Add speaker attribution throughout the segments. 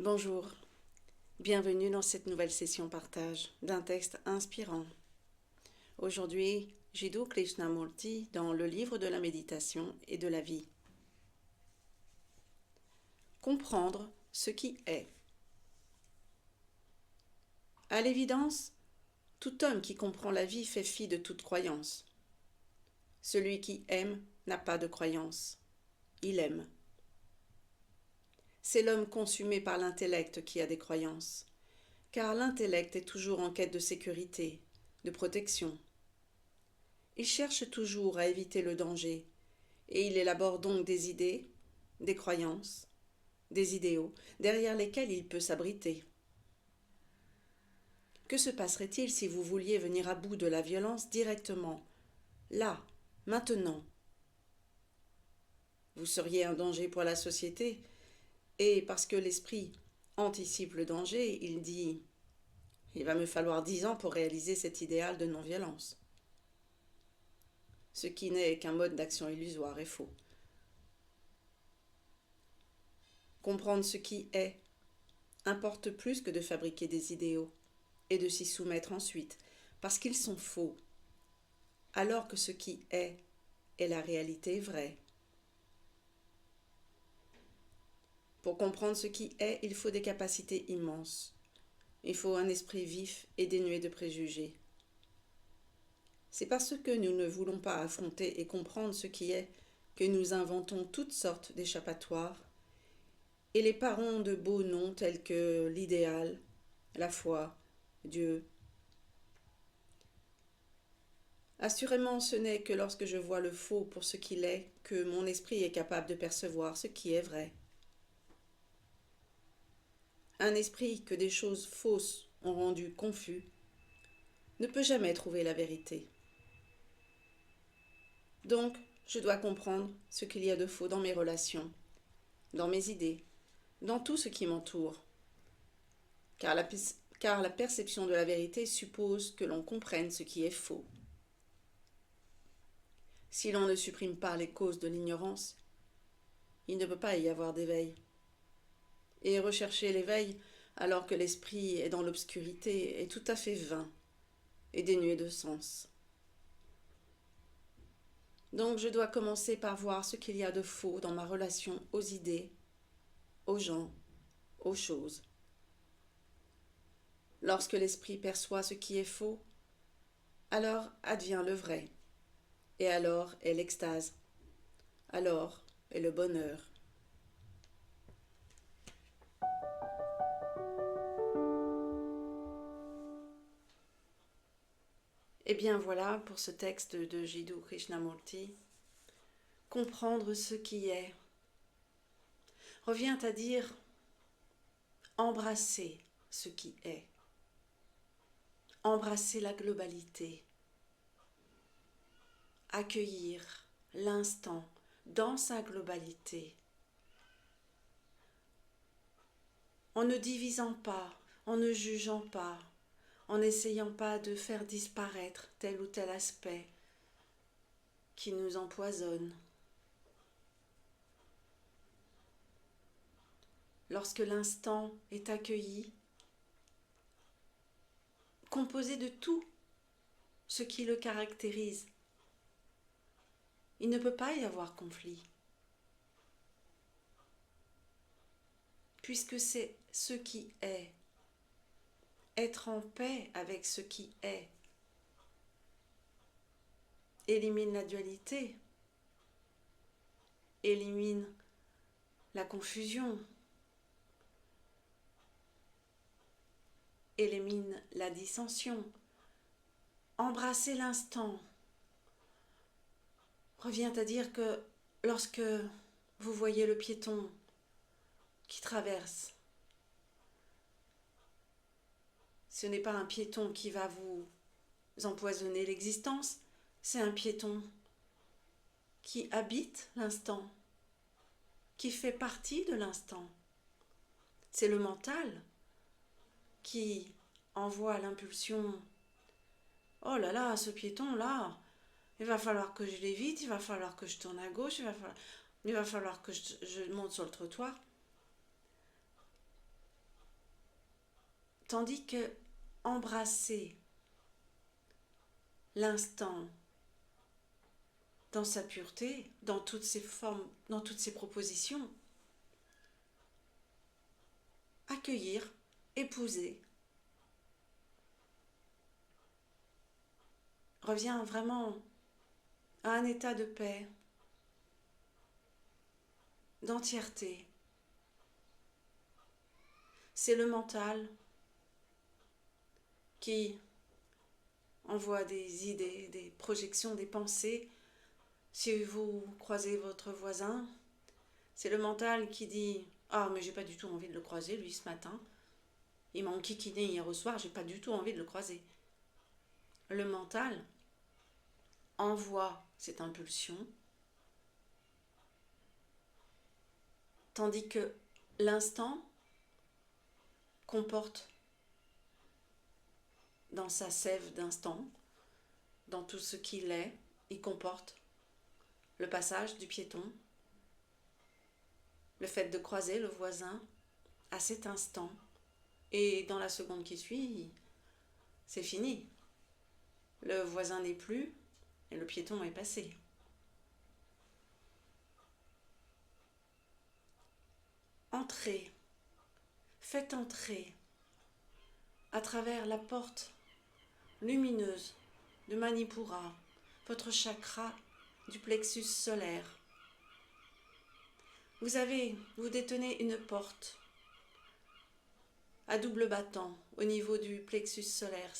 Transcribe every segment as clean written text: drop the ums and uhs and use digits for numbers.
Speaker 1: Bonjour, bienvenue dans cette nouvelle session partage d'un texte inspirant. Aujourd'hui, Jiddu Krishnamurti dans le livre de la méditation et de la vie. Comprendre ce qui est. À l'évidence, tout homme qui comprend la vie fait fi de toute croyance. Celui qui aime n'a pas de croyance, il aime. C'est l'homme consumé par l'intellect qui a des croyances, car l'intellect est toujours en quête de sécurité, de protection. Il cherche toujours à éviter le danger, et il élabore donc des idées, des croyances, des idéaux, derrière lesquels il peut s'abriter. Que se passerait-il si vous vouliez venir à bout de la violence directement, là, maintenant? Vous seriez un danger pour la société, et parce que l'esprit anticipe le danger, il dit « Il va me falloir 10 ans pour réaliser cet idéal de non-violence ». Ce qui n'est qu'un mode d'action illusoire et faux. Comprendre ce qui est importe plus que de fabriquer des idéaux et de s'y soumettre ensuite, parce qu'ils sont faux, alors que ce qui est la réalité vraie. Pour comprendre ce qui est, il faut des capacités immenses. Il faut un esprit vif et dénué de préjugés. C'est parce que nous ne voulons pas affronter et comprendre ce qui est que nous inventons toutes sortes d'échappatoires et les parons de beaux noms tels que l'idéal, la foi, Dieu. Assurément, ce n'est que lorsque je vois le faux pour ce qu'il est que mon esprit est capable de percevoir ce qui est vrai. Un esprit que des choses fausses ont rendu confus ne peut jamais trouver la vérité. Donc, je dois comprendre ce qu'il y a de faux dans mes relations, dans mes idées, dans tout ce qui m'entoure. Car la perception de la vérité suppose que l'on comprenne ce qui est faux. Si l'on ne supprime pas les causes de l'ignorance, il ne peut pas y avoir d'éveil. Et rechercher l'éveil alors que l'esprit est dans l'obscurité est tout à fait vain et dénué de sens. Donc je dois commencer par voir ce qu'il y a de faux dans ma relation aux idées, aux gens, aux choses. Lorsque l'esprit perçoit ce qui est faux, alors advient le vrai, et alors est l'extase, alors est le bonheur. Et bien voilà pour ce texte de Jiddu Krishnamurti. Comprendre ce qui est revient à dire embrasser ce qui est, embrasser la globalité, accueillir l'instant dans sa globalité, en ne divisant pas, en ne jugeant pas, en n'essayant pas de faire disparaître tel ou tel aspect qui nous empoisonne. Lorsque l'instant est accueilli, composé de tout ce qui le caractérise, il ne peut pas y avoir conflit, puisque c'est ce qui est. Être en paix avec ce qui est élimine la dualité, élimine la confusion, élimine la dissension. Embrasser l'instant revient à dire que lorsque vous voyez le piéton qui traverse, ce n'est pas un piéton qui va vous empoisonner l'existence, c'est un piéton qui habite l'instant, qui fait partie de l'instant. C'est le mental qui envoie l'impulsion « Oh là là, ce piéton-là, il va falloir que je l'évite, il va falloir que je tourne à gauche, il va falloir que je monte sur le trottoir. » Tandis que embrasser l'instant dans sa pureté, dans toutes ses formes, dans toutes ses propositions, accueillir, épouser, revient vraiment à un état de paix, d'entièreté. C'est le mental qui envoie des idées, des projections, des pensées. Si vous croisez votre voisin, c'est le mental qui dit « Ah, mais j'ai pas du tout envie de le croiser, lui, ce matin. Il m'a enquiquiné hier au soir, j'ai pas du tout envie de le croiser. » Le mental envoie cette impulsion, tandis que l'instant comporte dans sa sève d'instant, dans tout ce qu'il est, il comporte le passage du piéton, le fait de croiser le voisin à cet instant, et dans la seconde qui suit, c'est fini. Le voisin n'est plus et le piéton est passé. Entrez, faites entrer à travers la porte lumineuse de Manipura, votre chakra du plexus solaire. Vous détenez une porte à double battant au niveau du plexus solaire.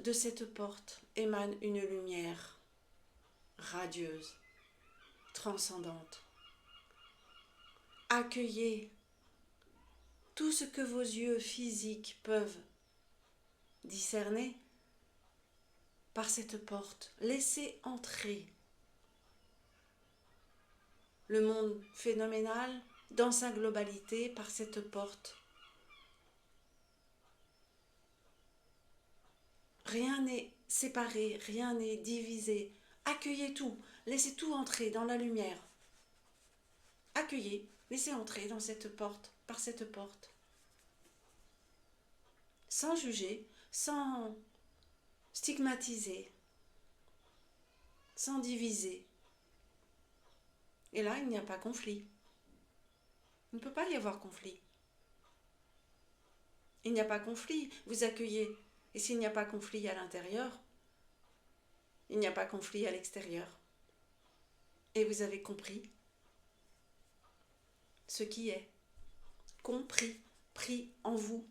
Speaker 1: De cette porte émane une lumière radieuse, transcendante. Accueillez tout ce que vos yeux physiques peuvent discerner par cette porte. Laissez entrer le monde phénoménal dans sa globalité par cette porte. Rien n'est séparé, rien n'est divisé. Accueillez tout, laissez tout entrer dans la lumière. Accueillez, laissez entrer dans cette porte, par cette porte. Sans juger, sans stigmatiser, sans diviser. Et là, il n'y a pas conflit. Il ne peut pas y avoir conflit. Il n'y a pas conflit, vous accueillez. Et s'il n'y a pas conflit à l'intérieur, il n'y a pas conflit à l'extérieur. Et vous avez compris ce qui est. Compris, pris en vous.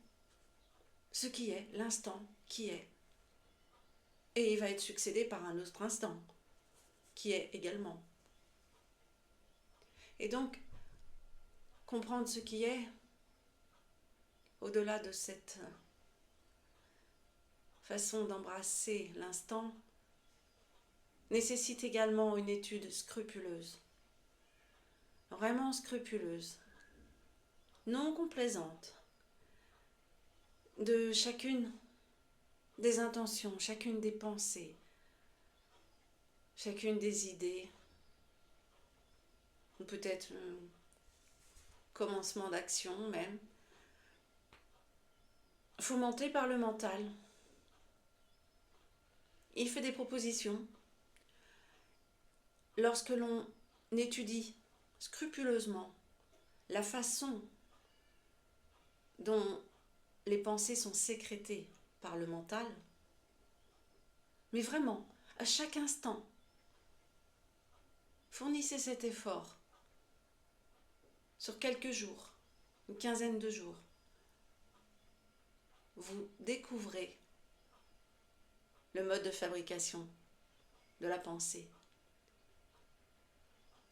Speaker 1: Ce qui est, l'instant qui est. Et il va être succédé par un autre instant, qui est également. Et donc, comprendre ce qui est, au-delà de cette façon d'embrasser l'instant, nécessite également une étude scrupuleuse, vraiment scrupuleuse, non complaisante, de chacune des intentions, chacune des pensées, chacune des idées, ou peut-être un commencement d'action même, fomenté par le mental. Il fait des propositions. Lorsque l'on étudie scrupuleusement la façon dont les pensées sont sécrétées par le mental, mais vraiment, à chaque instant, fournissez cet effort sur quelques jours, une quinzaine de jours. Vous découvrez le mode de fabrication de la pensée.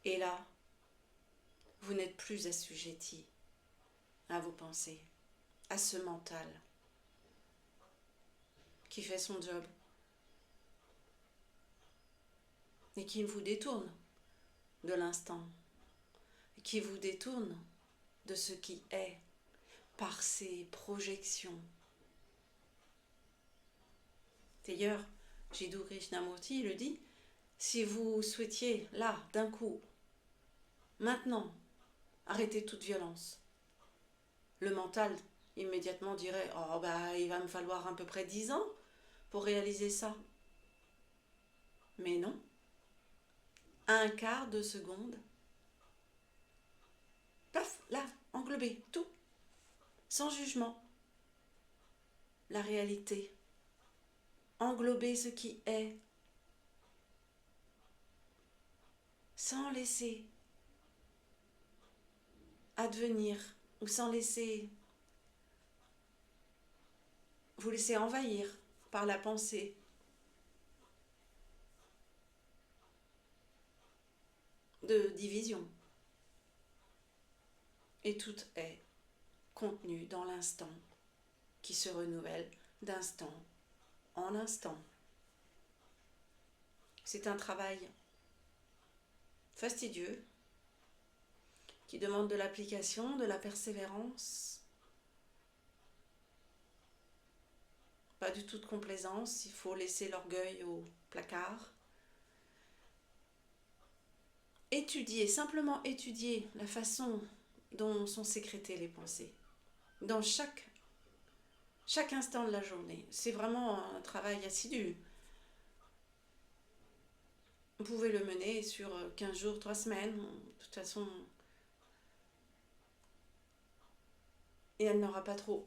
Speaker 1: Et là, vous n'êtes plus assujetti à vos pensées, à ce mental qui fait son job et qui vous détourne de l'instant, qui vous détourne de ce qui est par ses projections. D'ailleurs, Jiddu Krishnamurti le dit, si vous souhaitiez là, d'un coup, maintenant, arrêter toute violence, le mental, immédiatement dirait « Oh, bah, il va me falloir à peu près 10 ans pour réaliser ça. » Mais non. Un quart de seconde. Paf, là, englobé, tout. Sans jugement. La réalité. Englober ce qui est. Sans laisser advenir ou sans laisser vous laisser envahir par la pensée de division. Et tout est contenu dans l'instant qui se renouvelle d'instant en instant. C'est un travail fastidieux qui demande de l'application, de la persévérance, pas du tout de complaisance, il faut laisser l'orgueil au placard. Étudier, simplement étudier la façon dont sont sécrétées les pensées dans chaque instant de la journée. C'est vraiment un travail assidu. Vous pouvez le mener sur 15 jours, 3 semaines, de toute façon, et elle n'aura pas trop.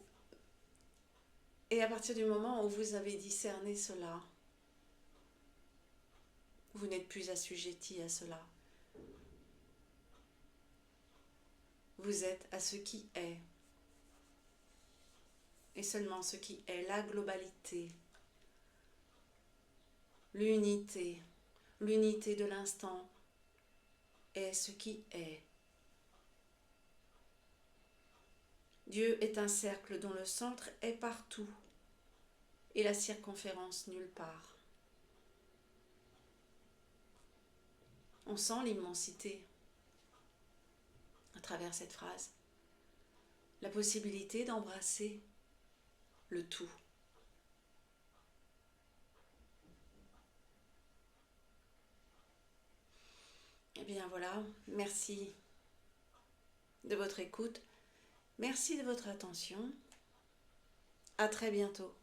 Speaker 1: Et à partir du moment où vous avez discerné cela, vous n'êtes plus assujetti à cela. Vous êtes à ce qui est. Et seulement ce qui est, la globalité, l'unité de l'instant est ce qui est. Dieu est un cercle dont le centre est partout et la circonférence nulle part. On sent l'immensité à travers cette phrase, la possibilité d'embrasser le tout. Eh bien voilà, merci de votre écoute, merci de votre attention, à très bientôt.